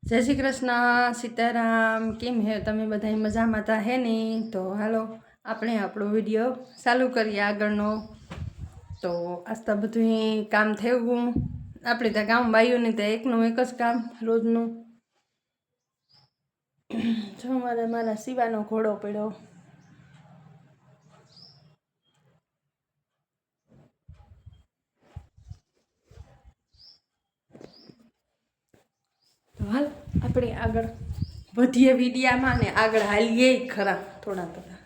जय श्री कृष्ण सीताराम केम है तमे बधाई मजामां था है नहीं। तो हालो आपणे आपणो विडियो चालू करिए आगळनो। तो आज तो बधुं काम थयुं आपणे त्यां गाम बाईओने त्यां एकनुं एक ज काम रोजनुं। जो मारा सीवानो घोड़ो पड्यो। तो हाल अपने आगळ वधीए विडियामां ने आगळ हालीए खरा थोड़ा थोड़ा।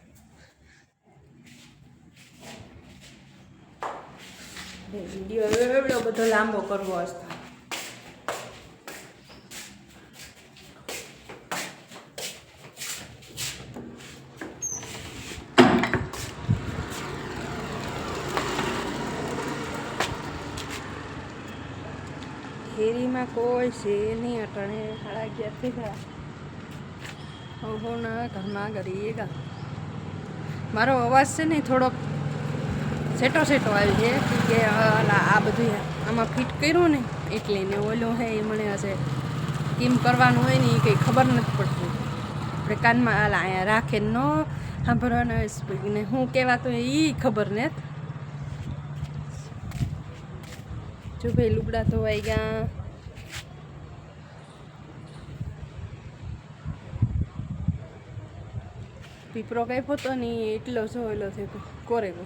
विडियो एवडो बधो लांबो करवो हशे। हेरी में कोई से नहीं अटने 11:30 थी गया। ओहो ना घर में गरिएगा मारो अवाज से नहीं थोड़ो सेटो सेटो आई है कि आ बधुं आमां फिट कर्युं ने एटले ने ओलो है ए मने हशे केम करवानुं होय ने कई खबर नथी पड़ती। आपणे कानमा अहींया राखे न सांभळवानुं ने हुं कहेवातो ई खबर ने। जो भाई लुगड़ा धोवाई गया। पीपरो कई पोतो नहीं एटलो जो ओलो थे कोरेगो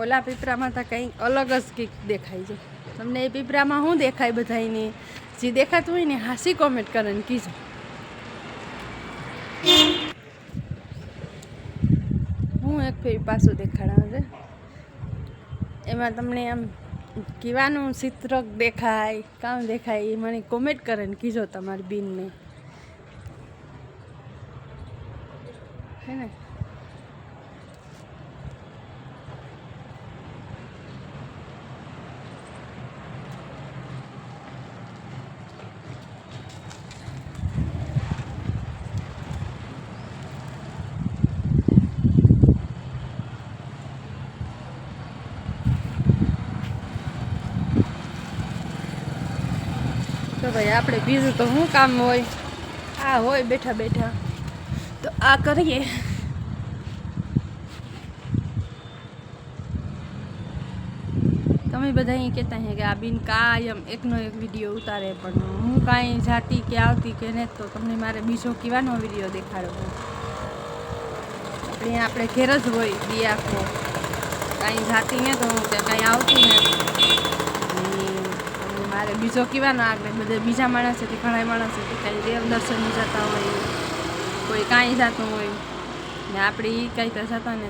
ओला पीपरा में तो कई अलग ज कंईक देखाय छे। तमने ए पीपरा में शुं देखाय बधाईने जे देखातुं होय ने हासी कॉमेंट करीने कीजो। हूँ एक फेरी पाछो देखाडां छे एमां तमने आम केवानुं चित्र देखाय काम देखाय ए मने कॉमेंट करीने कीजो तमारी बीनने है ने। तो भाई आपणे बीजू तो शुं काम होय आ होय बैठा बैठा तो आ करिए। तमे बधा कहता हैं कि आ बीन कायम एकनो एक विडियो उतारे पण हूँ कांई जाती के आवती के ने तो तमने मारे बीजो केवानो विडियो देखाड़ो। आपणे घेर ज होय दी आखो कांई जाती ने तो के कांई आवती ने मारे बीजो केवानो आगळे बधे बीजा माणसोथी घणा माणसोथी कांई देव दर्शन जता होय कोई कांई जातुं होय ने आपणे ई कांई तो जता ने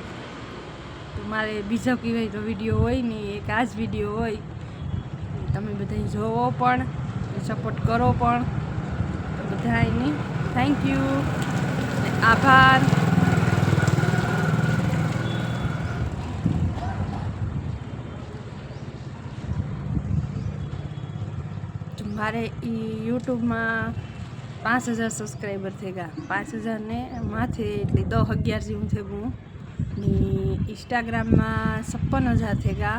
तो मारे बीजो केवाय तो विडियो होय ने एक आज विडियो होय। तमे बधाई जोवो पण सपोर्ट करो पण तो बधाईने थैंक यू आभार। मारे यूट्यूब में 5000 सब्सक्राइबर थे गया 5000 ने माथे एटले 10-11 जेवुं थे गयुं ने इंस्टाग्राम में 56,000 थे गया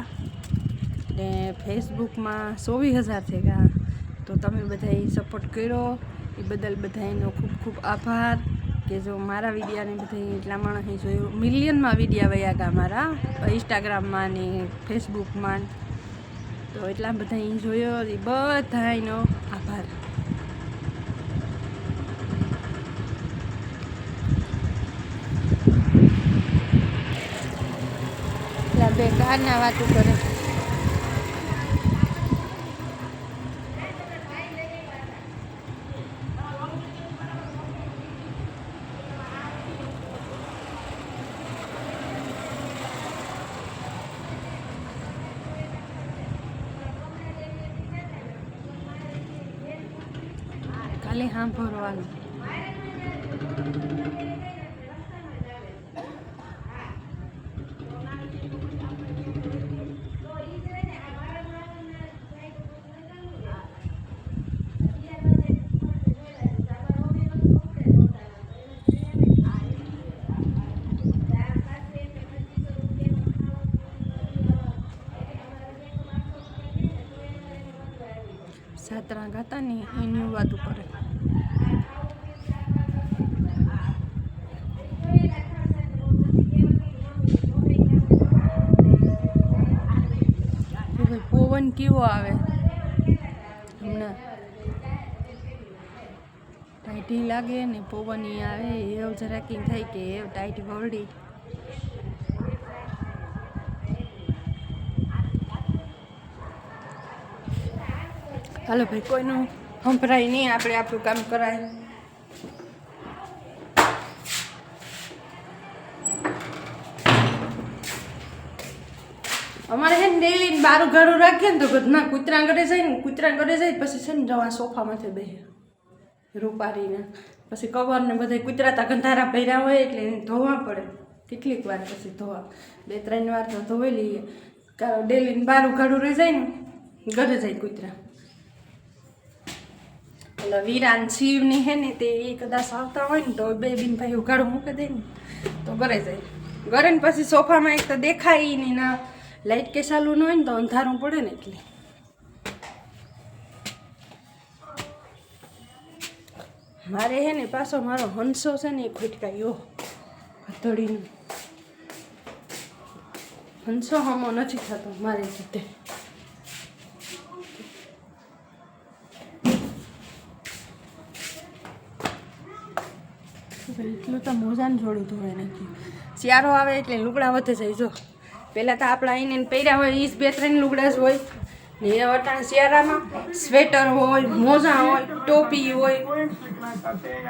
ने फेसबुक में 24,000 थे गया। तो तमे बधाई सपोर्ट कर्यो ए बदल बधाईनो खूब खूब आभार कि जो मारा विडिया ने बधाई एटला माणसे जोयो मिलियन में विडिया वया गया मारा इंस्टाग्राम में ने फेसबुक में तो एटला बधाई जोयो ए बधाईनो आभार। बेकार ना वातुं करे खाली हाँ भरवानुं। सातरा गाता नहीं एनी वातुं करे। પવન કેવો આવે હમણાં ટાઈટી લાગે ને પવન આવે એવું જરાકી થાય કે એવું ટાઈટી વળી. હાલો ભાઈ, કોઈનું સંભળાય નહીં, આપણે આપણું કામ કરાય. અમારે છે ને ડેલી બારું ઘાડું રાખીએ ને તો ના કૂતરા ઘરે જાય પછી છે ને જવા સોફામાંથી બેસે રૂપારીને પછી કવર ને બધા કૂતરાતા ગંધારા પહેર્યા હોય એટલે એને ધોવા પડે. કેટલીક વાર પછી ધોવા 2-3 વાર તો ધોઈ લઈએ. કારણ ડેલી બારું ઘાડું રહી જાય ને ઘરે જાય કૂતરા. એટલે વીરાન શિવની હે ને તે એ કદાચ આવતા હોય ને તો બે બિન ભાઈ ઉઘાડું મૂકી દે ને તો ઘરે જાય. ઘરે ને પછી સોફામાં એક તો દેખાય નહીં, ના લાઇટ કે ચાલુ ન હોય ને તો અંધારું પડે ને એટલે. મારે હે ને પાછો મારો હંસો છે ને એ ખોટકાયો હથોડીનો હંસો હમો નથી થતો મારી રીતે. એટલું તો મોજાને જોડું ધોવાય નાખ્યું. શિયાળો આવે એટલે લુગડા વધે જાય. જો પહેલાં તો આપણા આઈને પહેર્યા હોય એ જ 2-3 લુગડા જ હોય ને એ અટાણે શિયાળામાં સ્વેટર હોય, મોજા હોય, ટોપી હોય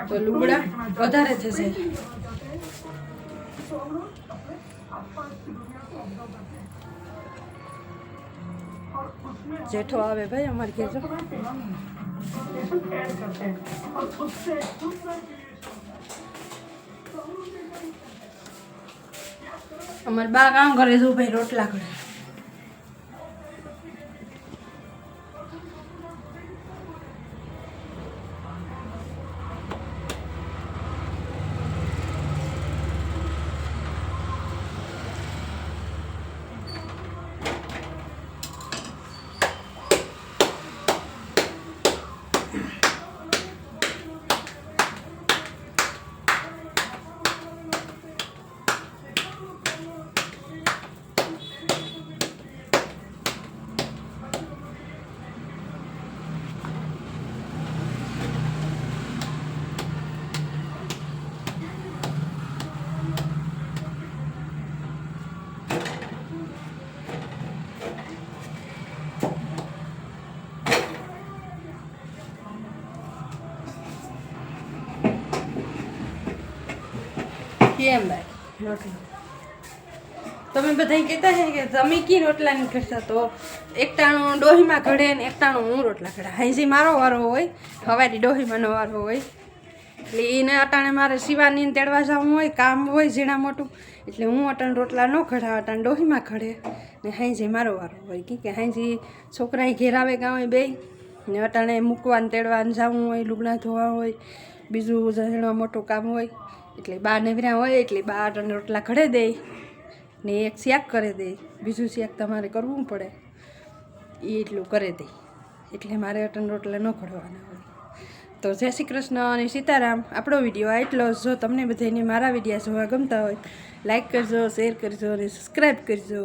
તો લુગડા વધારે થઈ જાય. જેઠો આવે ભાઈ અમારે ઘેર. જો અમારે બા કામ કરે છે ભાઈ, રોટલા કરે. કેમ ભાઈ રોટલા તમે બધા કહેતા છે કે તમે કી રોટલા નહીં કરતા, તો એકટાણું ડોહીમાં ઘડે ને એકટાણું હું રોટલા ઘડા. હાંજી મારો વારો હોય, સવારે ડોહીમાંનો વારો હોય એટલે એને અટાણે મારે શિવાની તેડવા જવું હોય, કામ હોય ઝીણા મોટું, એટલે હું અટાણે રોટલા ન ઘડા, અટાણે ડોહીમાં ઘડે ને હાંજી મારો વારો હોય. કે હાંજી છોકરા ઘેર આવે કાં હોય બે ને અટાણે મૂકવાને તેડવાને જવું હોય, લુગડા ધોવા હોય, બીજું ઝીણા મોટું કામ હોય એટલે બા નેવરા હોય એટલે બા અટાણે રોટલા ઘડે દે ને એક શાક કરી દે, બીજું શાક તમારે કરવું પડે એ એટલું કરી દે એટલે મારે અટાણે રોટલા ન ઘડવાના હોય. તો જય શ્રી કૃષ્ણ અને સીતારામ. આપણો વિડીયો આટલો. જો તમને બધાને મારા વિડીયો જોવા ગમતા હોય લાઈક કરજો, શેર કરજો અને સબસ્ક્રાઈબ કરજો.